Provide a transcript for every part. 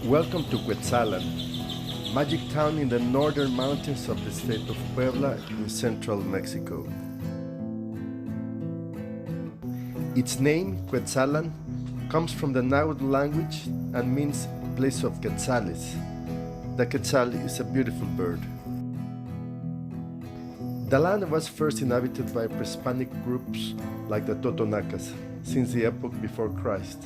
Welcome to Cuetzalan, magic town in the northern mountains of the state of Puebla in central Mexico. Its name, Cuetzalan, comes from the Nahuatl language and means place of quetzales. The quetzal is a beautiful bird. The land was first inhabited by pre-Hispanic groups like the Totonacas since the epoch before Christ.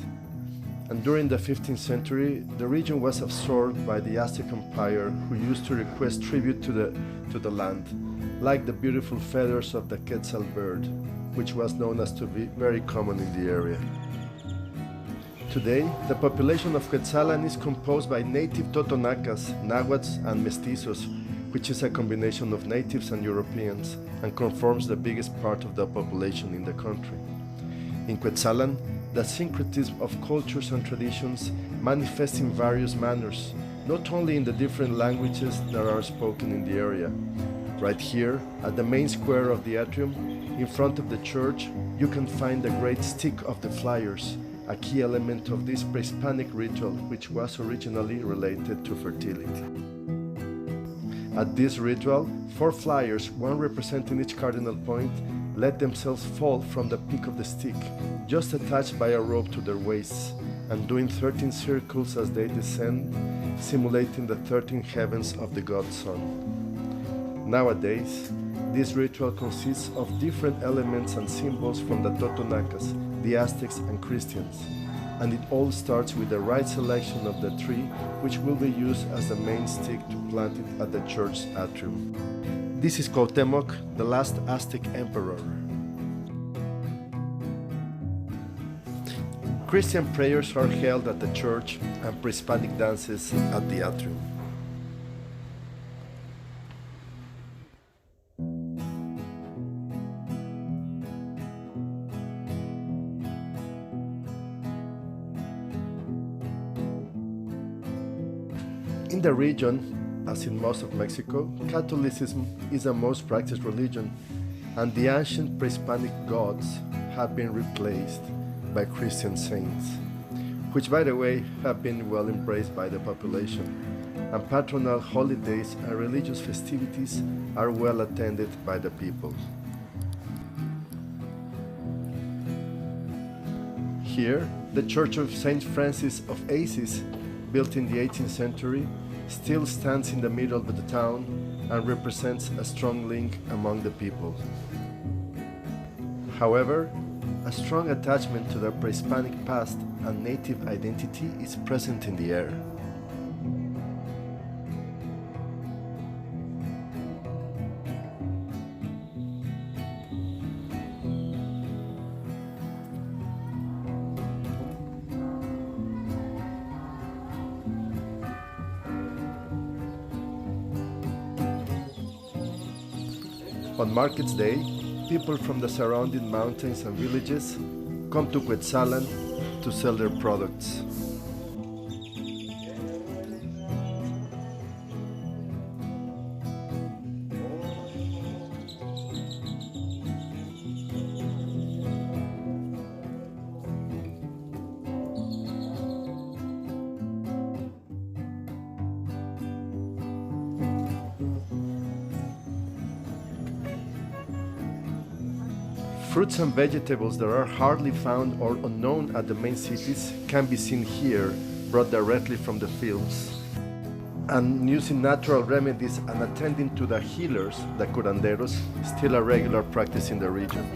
And during the 15th century, the region was absorbed by the Aztec Empire, who used to request tribute to the land, like the beautiful feathers of the quetzal bird, which was known as to be very common in the area. Today, the population of Cuetzalan is composed by native Totonacas, Nahuatls, and Mestizos, which is a combination of natives and Europeans, and conforms the biggest part of the population in the country. In Cuetzalan, the syncretism of cultures and traditions manifest in various manners, not only in the different languages that are spoken in the area. Right here, at the main square of the atrium, in front of the church, you can find the great stick of the flyers, a key element of this pre-Hispanic ritual which was originally related to fertility. At this ritual, 4 flyers, one representing each cardinal point, let themselves fall from the peak of the stick, just attached by a rope to their waists, and doing 13 circles as they descend, simulating the 13 heavens of the god sun. Nowadays, this ritual consists of different elements and symbols from the Totonacas, the Aztecs and Christians, and it all starts with the right selection of the tree, which will be used as the main stick to plant it at the church's atrium. This is Cuauhtémoc, the last Aztec emperor. Christian prayers are held at the church and pre-Hispanic dances at the atrium. In the region, as in most of Mexico, Catholicism is the most practiced religion, and the ancient pre-Hispanic gods have been replaced by Christian saints, which, by the way, have been well embraced by the population, and patronal holidays and religious festivities are well attended by the people. Here, the Church of Saint Francis of Assisi, built in the 18th century, still stands in the middle of the town and represents a strong link among the people. However, a strong attachment to their pre-Hispanic past and native identity is present in the air. On Markets Day, people from the surrounding mountains and villages come to Cuetzalan to sell their products. Fruits and vegetables that are hardly found or unknown at the main cities can be seen here, brought directly from the fields. And using natural remedies and attending to the healers, the curanderos, still a regular practice in the region.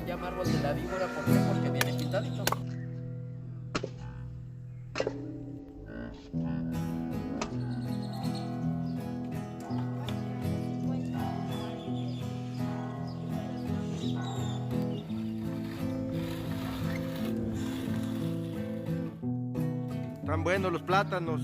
Tan buenos los plátanos.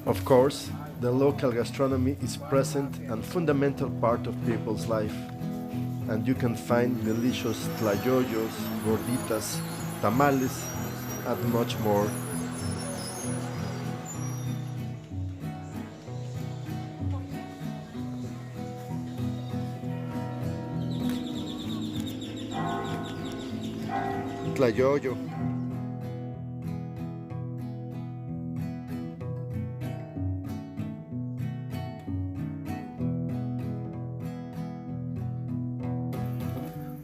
Of course, the local gastronomy is present and fundamental part of people's life, and you can find delicious tlayoyos, gorditas, tamales, and much more. Tlayoyo.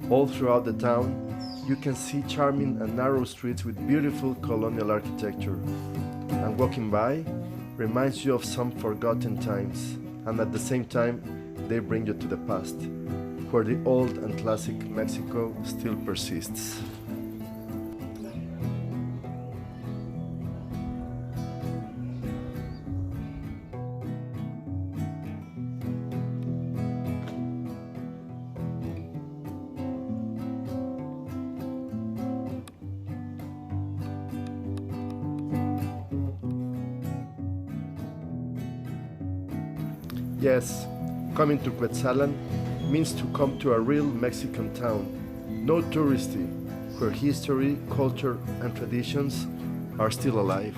All throughout the town, you can see charming and narrow streets with beautiful colonial architecture. And walking by reminds you of some forgotten times, and at the same time, they bring you to the past, where the old and classic Mexico still persists. Yes, coming to Cuetzalan means to come to a real Mexican town, no touristy, where history, culture, and traditions are still alive.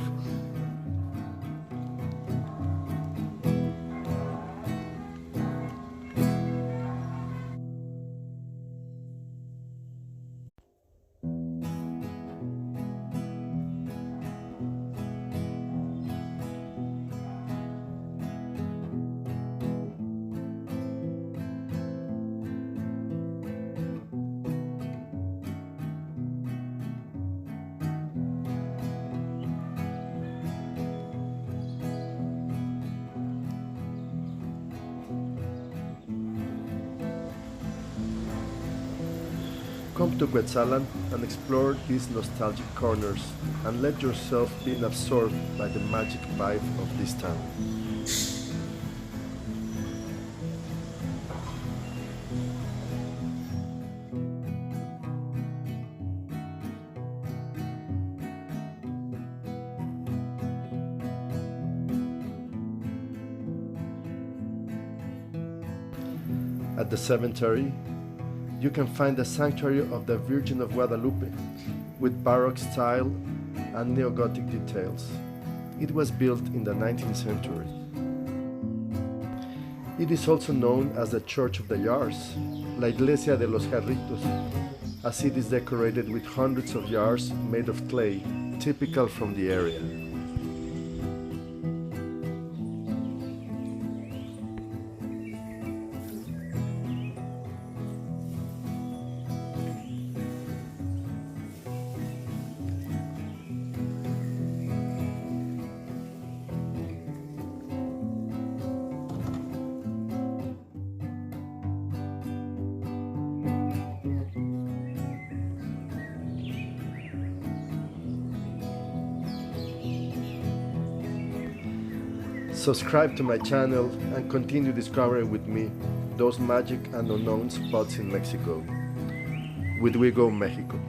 Come to Cuetzalan and explore these nostalgic corners and let yourself be absorbed by the magic vibe of this town. At the cemetery, you can find the sanctuary of the Virgin of Guadalupe, with Baroque style and neo-Gothic details. It was built in the 19th century. It is also known as the Church of the Yars, La Iglesia de los Garritos, as it is decorated with hundreds of jars made of clay, typical from the area. Subscribe to my channel and continue discovering with me those magic and unknown spots in Mexico. With We Go Mexico.